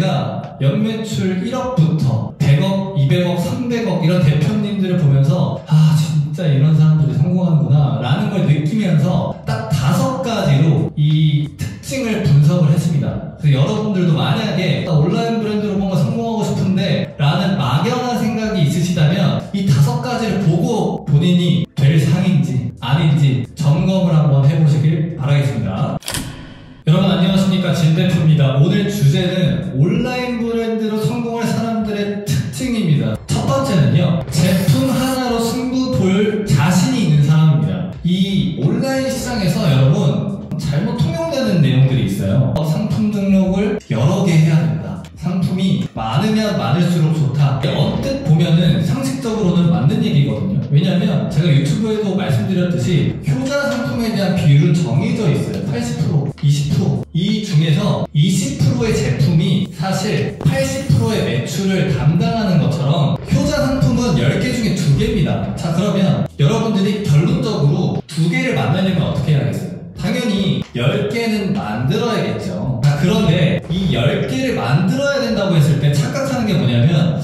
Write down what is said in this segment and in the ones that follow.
제가 연매출 1억부터 100억, 200억, 300억 이런 대표님들을 보면서 아 진짜 이런 사람들이 성공하는구나 라는 걸 느끼면서 딱 5가지로 이 특징을 분석을 했습니다. 그래서 여러분들도 만약에 온라인 브랜드로 뭔가 성공하고 싶은데 라는 막연한 생각이 있으시다면 이 5가지를 보고 본인이 될 상인지 아닌지 점검을 한번 해보시길 바라겠습니다. 여러분 안녕하십니까, 진대표입니다. 오늘 주제는 온라인 브랜드로 성공할 사람들의 특징입니다. 첫 번째는요, 제품 하나로 승부 볼 자신이 있는 사람입니다. 이 온라인 시장에서 여러분 잘못 통용되는 내용들이 있어요. 상품 등록을 여러 개 해야 된다, 상품이 많으면 많을수록 좋다. 언뜻 보면은 상식적으로는 맞는 얘기거든요. 왜냐면 제가 유튜브에도 말씀드렸듯이 효자 상품에 대한 비율은 정해져 있어요. 80%, 20%. 이 중에서 20%의 제품이 사실 80%의 매출을 담당하는 것처럼 효자 상품은 10개 중에 2개입니다. 자, 그러면 여러분들이 결론적으로 2개를 만나려면 어떻게 해야겠어요? 당연히 10개는 만들어야겠죠. 자, 그런데 이 10개를 만들어야 된다고 했을 때 착각하는 게 뭐냐면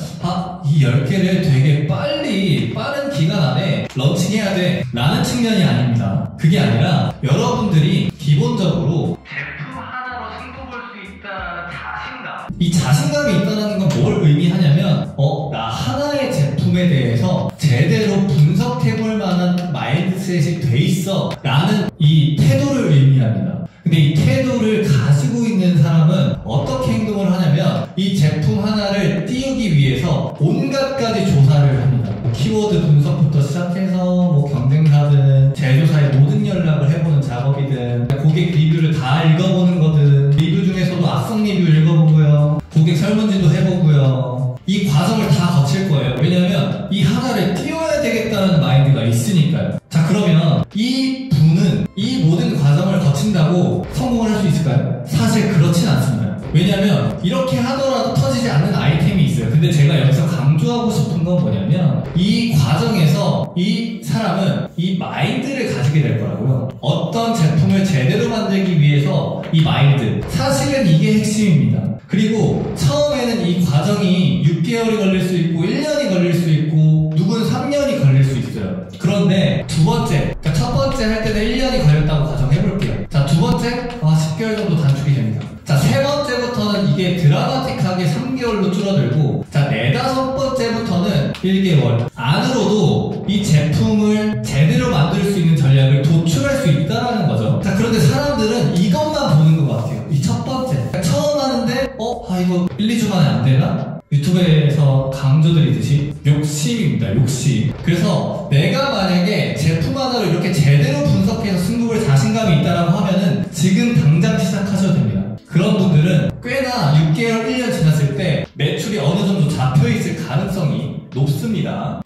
이 10개를 되게 빠른 기간 안에 런칭해야 돼 라는 측면이 아닙니다. 그게 아니라 여러분들이 기본적으로 제품 하나로 승부 볼 수 있다는 자신감, 이 자신감이 있다는 건 뭘 의미하냐면 나 하나의 제품에 대해서 제대로 분석해볼 만한 마인드셋이 돼 있어 라는 이 태도를 의미합니다. 근데 이 태도를 가지고 있는 사람은 어떻게 행동을 하냐면 이 제품 하나를 띄우기 위해서 온갖 가지 조사를 합니다. 키워드 분석부터 시작해서 경쟁사든 제조사의 모든 연락을 해보는 작업이든 고객 리뷰를 다 읽어보는 거든 리뷰 중에서도 악성 리뷰 읽어보고요, 고객 설문지도 해보고요. 이 과정을 다 거칠 거예요. 왜냐면 이 하나를 띄워야 되겠다는 마인드가 있으니까요. 자, 그러면 이 분은 이 모든 과정을 거친다고 성공을 할 수 있을까요? 사실 그렇진 않습니다. 왜냐면 이렇게 하더라도 터지지 않는 아이템이 있어요. 근데 제가 여기서 강조하고 싶은 건 뭐냐면 이 과정에서 이 사람은 이 마인드를 가지게 될 거라고요. 어떤 제품을 제대로 만들기 위해서 이 마인드, 사실은 이게 핵심입니다. 그리고 처음에는 이 과정이 6개월이 걸릴 수 있고 1년이 걸릴 수 있고 누군 3년이 걸릴 수 있어요. 그런데 두 번째, 그러니까 첫 번째 할 때는 1년이 걸렸다고 가정해볼게요. 자, 두 번째 10개월 정도 단축이 됩니다. 자, 세 번째부터는 이게 드라마틱하게 3개월로 줄어들고, 자, 4, 5번째부터는 1개월 안으로도 이 제품을 제대로 만들 수 있는 전략을 도출할 수 있다는 거죠. 자, 그런데 사람들은 이것만 보는 것 같아요. 이 첫 번째, 그러니까 처음 하는데 이거 1, 2주 만에 안 되나? 유튜브에서 강조드리듯이 욕심입니다. 욕심. 그래서 내가 만약에 제품 하나를 이렇게 제대로 분석해서 승부를 자신감이 있다라고 하면은 지금 당장 시작하셔도 됩니다. 그런 분들은 꽤나 6개월, 1년 지났을 때 매출이 어느 정도 잡혀있을 가능성이 높습니다.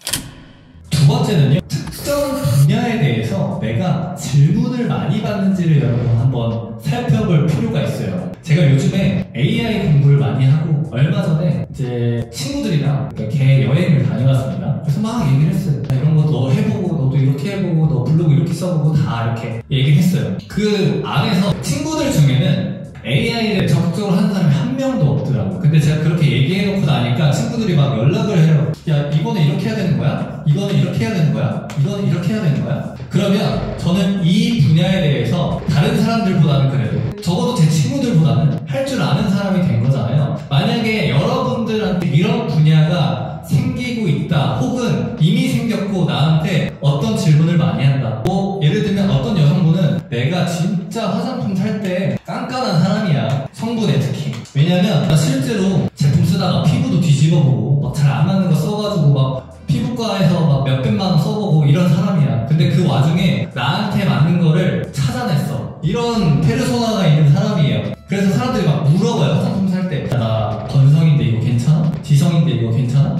두 번째는요, 특정 분야에 대해서 내가 질문을 많이 받는지를 여러분 한번 살펴볼 필요가 있어요. 제가 요즘에 AI 공부를 많이 하고 얼마 전에 이제 친구들이랑 개 여행을 다녀왔습니다. 그래서 막 얘기를 했어요. 이런 거 너 해보고 너도 이렇게 해보고 너 블로그 이렇게 써보고 다 이렇게 얘기를 했어요. 그 안에서 친구들 중에는 AI를 적극적으로 하는 사람이 한 명도 없더라고요. 근데 제가 그렇게 얘기해놓고 나니까 친구들이 막 연락을 해요. 야, 이거는 이렇게 해야 되는 거야? 이거는 이렇게 해야 되는 거야? 이거는 이렇게 해야 되는 거야? 그러면 저는 이 분야에 대해서 다른 사람들보다는 그래도 적어도 제 친구들보다는 할 줄 아는 사람이 된 거잖아요. 만약에 여러분들한테 이런 분야가 생기고 있다, 혹은 이미 생겼고 나한테 어떤 질문을 많이 한다, 예를 들면 어떤 여성분은 내가 진짜 화장품 살 때 깐깐한 사람이야, 성분에 특히. 왜냐면 나 실제로 제품 쓰다가 피부도 뒤집어보고 막 잘 안 맞는 거 써가지고 막 피부과에서 막 몇백만 원 써보고 이런 사람이야. 근데 그 와중에 나한테 맞는 거를 찾아냈어. 이런 페르소나가 있는 사람이에요. 그래서 사람들이 막 물어봐요. 화장품 살 때 나 건성인데 이거 괜찮아? 지성인데 이거 괜찮아?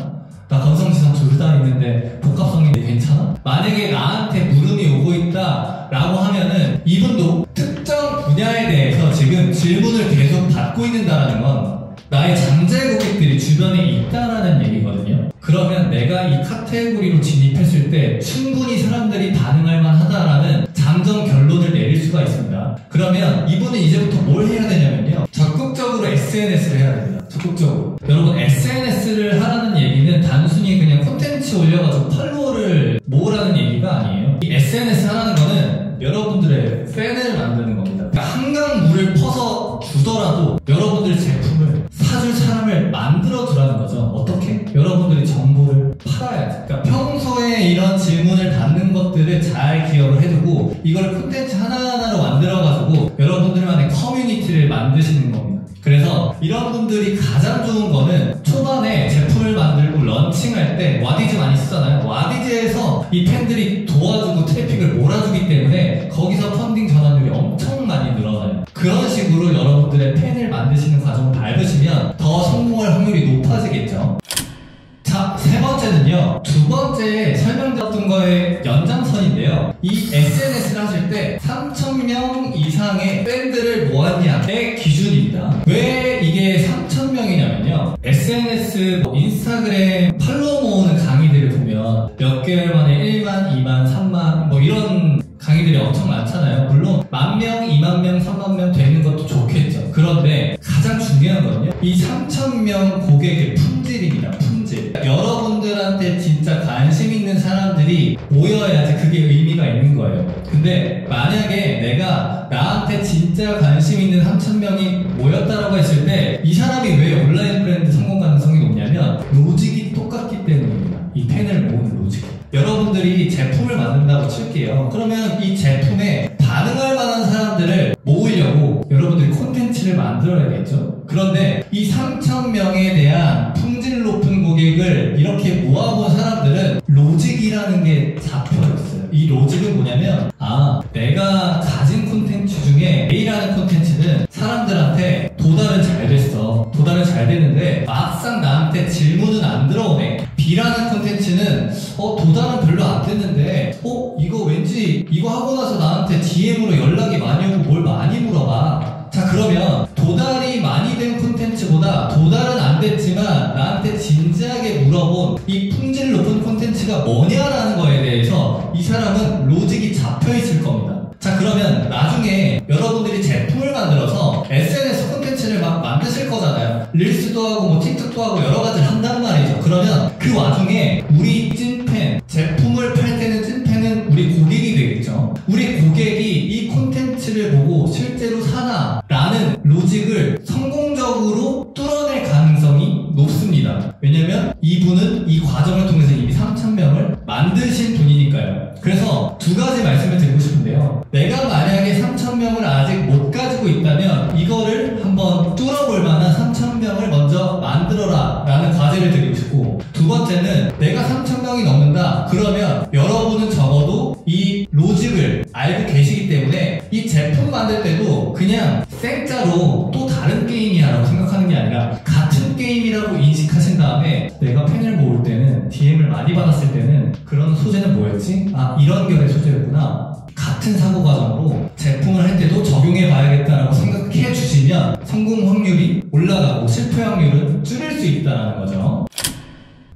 나 건성 지성 둘 다 있는데 복합성인데 괜찮아? 만약에 나한테 물음이 오고 있다 라고 하면은 이분도 특정 분야에 대해서 지금 질문을 계속 받고 있는다는 건 나의 잠재 고객들이 주변에 있다라는 얘기거든요. 그러면 내가 이 카테고리로 진입했을 때 충분히 사람들이 반응할 만하다라는 잠정 결론을 내릴 수가 있습니다. 그러면 이분은 이제부터 뭘 해야 되냐면요, 적극적으로 SNS를 해야 됩니다. 적극적으로. 여러분, SNS를 하라는 얘기는 단순히 그냥 콘텐츠 올려가지고 팔로워를 모으라는 얘기가 아니에요. 이 SNS 하라는 거는 여러분들의 팬을 만드는 겁니다. 그러니까 한강 물을 퍼서 주더라도 여러분들 제품을 사줄 사람을 만들어 두라는 거죠. 어떻게? 여러분들이 정보를 팔아야지. 그러니까 평소에 이런 질문을 받는 것들을 잘 기억을 해두고 이걸 콘텐츠 하나하나로 만들어가지고 여러분들만의 커뮤니티를 만드시는 겁니다. 그래서 이런 분들이 가장 좋은 거는 초반에 제품을 만들고 런칭할 때 와디즈 많이 쓰잖아요. 와디즈에서 이 팬들이 도와주고 트래픽을 몰아주기 때문에 거기서 펀딩 전환율이 엄청 많이 늘어나요. 그런 식으로 여러분들의 팬을 만드시는 과정을 밟으시면 더 성공할 확률이 높아지겠죠. 자, 세 번째는요. 두 번째 설명드렸던 거의 연장선인데요. 이 SNS를 하실 때 3,000명 이상의 팬들을 모았냐의 기준입니다. 왜 이게 3,000명이냐면요. SNS, 인스타그램 팔로워 모으는 강의들을 보면 몇 개월 만에 1만, 2만, 3만 뭐 이런 강의들이 엄청 많잖아요. 물론 10,000명, 20,000명, 30,000명 되는 것도 좋겠죠. 그런데 가장 중요한 거는요. 이 3,000명 고객의 품질입니다. 품질. 여러분들한테 진짜 관심 있는 사람들이 모여야지 그게 의미가 있는 거예요. 근데 만약에 내가 나한테 진짜 관심 있는 3,000명이 모였다라고 했을 때 이 사람이 왜 온라인 브랜드 성공 가능성이 높냐면 로직이 똑같기 때문입니다. 이 팬을 모으는 로직. 여러분들이 제품을 만든다고 칠게요. 그러면 이 제품에 반응할 만한 사람들을 모으려고 여러분들이 콘텐츠를 만들어야겠죠. 그런데 이 3,000명에 대한 품질 높은 고객을 이렇게 모아본 사람들은 로직이라는 게 잡혀있어요. 이 로직은 뭐냐면 내가 가진 콘텐츠 중에 A라는 콘텐츠는 사람들한테 도달은 잘 됐어. 도달은 잘 됐는데 막상 나한테 질문은 안 들어오네. B라는 콘텐츠는 도달은 별로 안 됐는데 이거 왠지 이거 하고 나서 나한테 DM으로 연락이 많이 오고 뭘 많이 물어봐. 자, 그러면 도달이 많이 된 콘텐츠보다 도달은 안 됐지만 나한테 진지하게 물어본 이 품질 높은 콘텐츠가 뭐냐라는 거에 대해서 이 사람은 로직이 잡혀있을 겁니다. 자, 그러면 나중에 여러분들이 제품을 만들어서 SNS 콘텐츠를 막 만드실 거잖아요. 릴스도 하고 뭐 틱톡도 하고 여러 가지를 한단 말이죠. 그러면 그 와중에 우리 찐팬, 제품을 팔 때는 찐팬은 우리 고객이 되겠죠. 우리 고객이 이 콘텐츠를 보고 실제로 사나 라는 로직을 성공적으로 뚫어낼 가능성이 높습니다. 왜냐면 이분은 이 과정을 통해서 이미 3,000명을 만드신 분이니까요. 그래서 두 가지 말씀을 드리고 싶은데요. 내가 만약에 3,000명을 아직 못 가지고 있다면 이거를 한번 뚫어볼 만한 3,000명을 먼저 만들어라 라는 과제를 드리고 싶고, 두 번째는 내가 3,000명이 넘는다 그러면 여러분은 적어도 이 로직을 알고 계시기 때문에 이 제품 만들 때도 그냥 생짜로 또 다른 게임이야 라고 생각하는 게 아니라 같은 게임이라고 인식하신 다음에 내가 팬을 모을 때는 DM을 많이 받았을 때는 그런 소재는 뭐였지? 이런 결의 소재였구나. 같은 사고 과정으로 제품을 할 때도 적용해 봐야겠다라고 생각해 주시면 성공 확률이 올라가고 실패 확률은 줄일 수 있다는 거죠.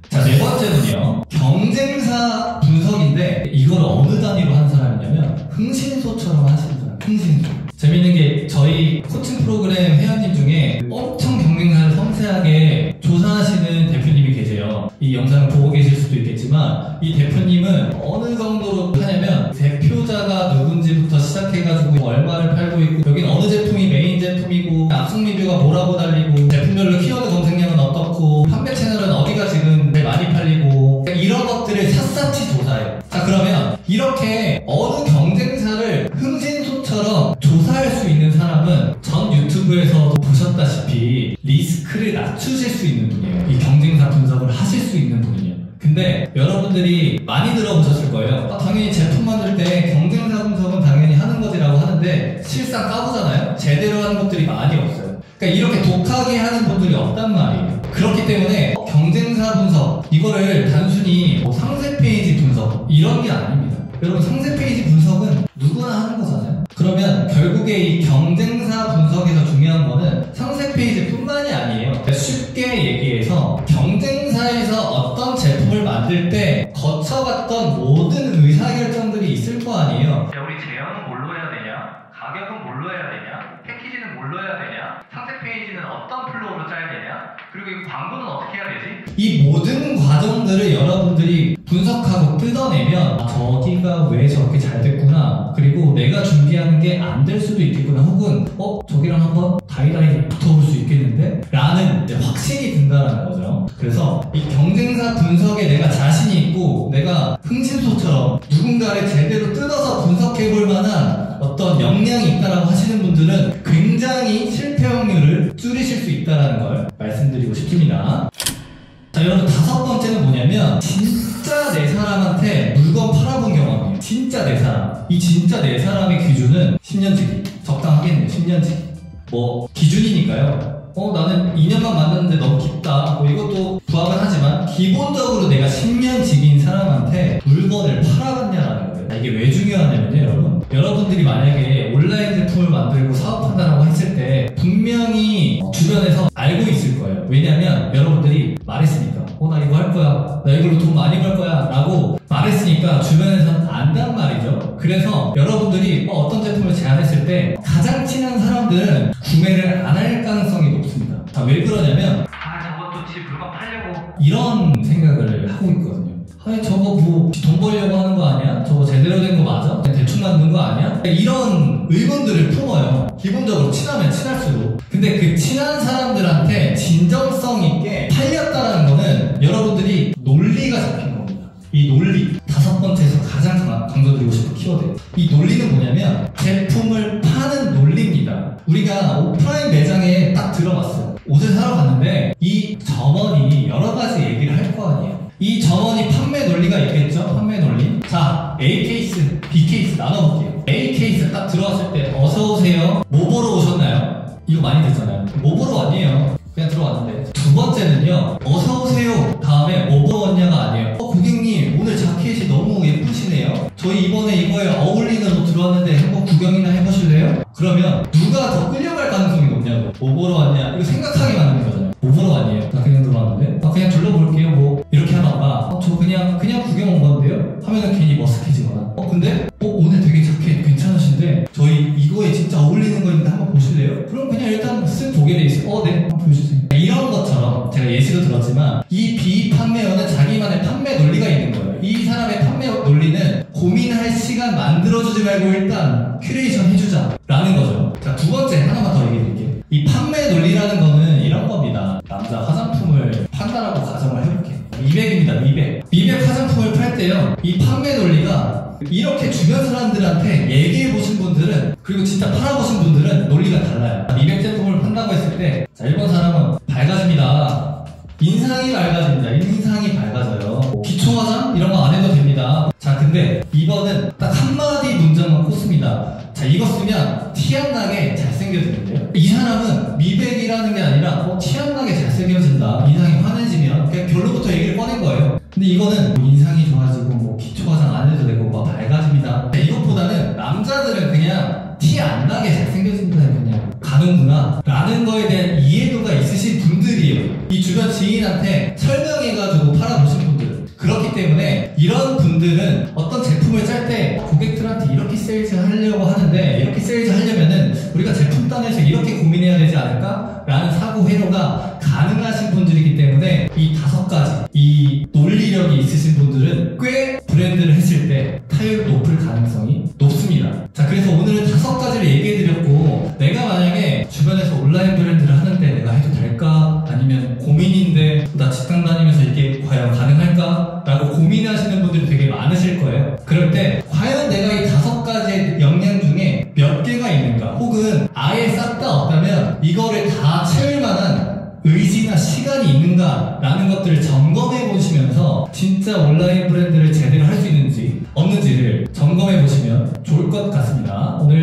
자, 네 번째는요. 경쟁사 분석인데 이걸 어느 단위로 한 사람이냐면 흥신소처럼 하시는 사람. 흥신소. 재밌는 게 저희 코칭 프로그램 회원님 중에 엄청 경쟁사를 섬세하게 조사하시는 대표님이 계세요. 이 영상을 보고 계실 수도 있겠지만 이 대표님은 어느 정도로 하냐면 대표자가 누군지부터 시작해가지고 얼마를 팔고 있고 여긴 어느 제품이 메인 제품이고 압승 리뷰가 뭐라고 달리고 제품별로 키워드 검색량은 어떻고 판매 채널은 어디가 지금 제일 많이 팔리고 이런 것들을 샅샅이 조사해요. 자, 그러면 이렇게 어느 경쟁사를 흥신소처럼 조사할 수 있는 사람은 전 유튜브에서도 보셨다시피 리스크를 낮추실 수 있는 분이에요. 이 경쟁사 분석을 하실 수 있는 분이에요. 근데 여러분들이 많이 들어보셨을 거예요. 당연히 제품 만들 때 경쟁사 분석은 당연히 하는 거지라고 하는데 실상 까보잖아요. 제대로 하는 것들이 많이 없어요. 그러니까 이렇게 독하게 하는 분들이 없단 말이에요. 그렇기 때문에 경쟁사 분석 이거를 단순히 상세 페이지 분석 이런 게 아닙니다. 여러분, 상세 페이지 분석은 누구나 하는 거잖아요. 그러면 결국에 이 경쟁사 분석에서 중요한 거는 상세 페이지뿐만이 아니에요. 쉽게 얘기해서 경쟁사에서 어떤 제품을 만들 때 거쳐갔던 모든 의사결정들이 있을 거 아니에요. 우리 제형은 뭘로 해야 되냐? 가격은 뭘로 해야 되냐? 패키지는 뭘로 해야 되냐? 상세 페이지는 어떤 플로우로 짜야 되냐? 그리고 이 광고는 어떻게 해야 되지? 이 모든 과정들을 여러분들이 분석하고 뜯어내면 저기가 왜 저렇게 잘 됐구나, 그리고 내가 준비하는 게 안 될 수도 있겠구나, 혹은 저기랑 한번 다이다이 붙어볼 수 있겠는데? 라는 이제 확신이 든다는 거죠. 그래서 이 경쟁사 분석에 내가 자신이 있고 내가 흥신소처럼 누군가를 제대로 뜯어서 분석해볼 만한 어떤 역량이 있다라고 하시는 분들은 굉장히 실패 확률을 줄이실 수 있다는 걸 말씀드리고 싶습니다. 자, 여러분, 5번째는 뭐냐면 진짜 내 사람한테 물건 팔아본 경험이에요. 진짜 내 사람. 이 진짜 내 사람의 기준은 10년치기. 적당하겠네요. 10년치기. 뭐 기준이니까요. 나는 2년만 만났는데 너무 깊다, 이것도 부합은 하지만 기본적으로 내가 10년직인 사람한테 물건을 팔아봤냐라는 거예요. 이게 왜 중요하냐면요, 여러분들이 만약에 온라인 제품을 만들고 사업한다라고 했을 때 분명히 주변에서 알고 있을 거예요. 왜냐면 여러분들이 말했으니까. 나 이거 할 거야, 나 이걸로 돈 많이 벌 거야 라고 말했으니까 주변에서는 안단 말이죠. 그래서 여러분들이 어떤 제품을 제안했을 때 가장 친한 사람들은 구매를 안 할 가능성이 높습니다. 왜 그러냐면 저것도 지 물건 팔려고 이런 생각을 하고 있거든요. 저거 뭐 돈 벌려고 하는 거 아니야? 저거 제대로 된 거 맞아? 대충 만든 거 아니야? 이런 의문들을 품어요. 기본적으로 친하면 친할수록. 근데 그 친한 사람들한테 진정성 있게 팔렸다는 거는 여러분들이 논리가 잡힌 겁니다. 이 논리, 5번째에서 가장 강조드리고 싶은 키워드. 이 논리는 뭐냐면 제품을 파는 논리입니다. 우리가 오프라인 매장에 딱 들어갔어요. 옷을 사러 갔는데 이 점원이 여러 가지 얘기를 할 거 아니에요. 이 점원이 판매 논리가 있겠죠? 판매 논리. 자, A 케이스, B 케이스 나눠볼게요. A 케이스 딱 들어왔을 때 어서오세요, 뭐 보러 오셨나요? 이거 많이 듣잖아요. 뭐 보러 왔니에요? 그냥 들어왔는데. 2번째는요, 어서오세요 다음에 뭐 보러 왔냐가 아니에요. 고객님, 오늘 자켓이 너무 예쁘시네요. 저희 이번에 이거에 어울리는 옷 들어왔는데 한번 구경이나 해보실래요? 그러면 누가 더 끌려갈 가능성이 높냐고. 뭐 보러 왔냐? 이거 생각하게 만드는 거잖아요. 뭐 보러 왔니에요? 나 그냥 들어왔는데? 그냥 둘러볼게요. 뭐 이렇게 하다가 저 그냥 구경 온 건데요? 하면은 괜히 머쓱해지거나. 근데 오늘 되게 자켓 괜찮으신데 저희 이거에 진짜 어울리는 거 있는데 한번 보실래요? 그럼 그냥 일단 쓱 보게 돼 있어요. 네, 한번 보여주세요. 이런 것처럼 제가 예시로 들었지만 이 비판매어는 자기만의 판매 논리가 있는 거예요. 이 사람의 판매 논리는 고민할 시간 만들어주지 말고 일단 큐레이션 해주자 라는 거죠. 자, 2번째 하나만 더 얘기해 드릴게요. 이 판매 논리라는 거는 이런 겁니다. 남자 화장품을 판다라고 가정을 해볼게요. 미백입니다. 미백 화장품을 팔 때요, 이 판매 논리가 이렇게 주변 사람들한테 얘기해보신 분들은, 그리고 진짜 팔아보신 분들은 논리가 달라요. 미백 제품을 판다고 했을 때, 자, 일본 사람은 밝아집니다. 인상이 밝아집니다. 인상이 밝아져요. 기초 화장 이런 거 안 해도 됩니다. 자, 근데 이번은 딱 한마디 문장만 꽂습니다. 자, 이거 쓰면 티 안 나게 잘생겨지는데요. 이 사람은 미백이라는 게 아니라 티 안 나게 잘생겨진다, 인상이 환해지면, 그냥 결론부터 얘기를 꺼낸 거예요. 근데 이거는 뭐 인상이 좋아지고 뭐 기초 화장 안 해도 되고 뭐 밝아집니다. 이것보다는 남자들은 그냥 티 안 나게 잘생겨진다는 그냥 가는구나 라는 거에 대한 이해도가 있으신 분들이에요. 이 주변 지인한테 설명해가지고 팔아보신 분들. 그렇기 때문에 이런 분들은 어떤 제품을 짤 때 고객들한테 이렇게 세일즈 하려고 하는데, 이렇게 세일즈 하려면은 우리가 제품단에서 이렇게 고민해야 되지 않을까? 라는 사고 회로가 가능하신 분들이기 때문에 이 5가지, 이 논리력이 있으신 분들은 꽤 브랜드를 했을 때 타율 높을 가능성이 높습니다. 자, 그래서 오늘은 5가지를 얘기해드렸고, 내가 만약에 주변에서 온라인 브랜드를 하는데 내가 해도 될까? 아니면 고민인데 나 직장 다니면서 이게 과연 가능할까? 라고 고민하시는 분들이 되게 많으실 거예요. 그럴 때 과연 내가 이 5가지 역량 중에 몇 개가 있는가, 혹은 아예 싹 다 없다면 이거를 다 채울 만한 의지나 시간이 있는가 라는 것들을 점검해 보시면서 진짜 온라인 브랜드를 제대로 할 수 있는지 없는지를 점검해 보시면 좋을 것 같습니다. 오늘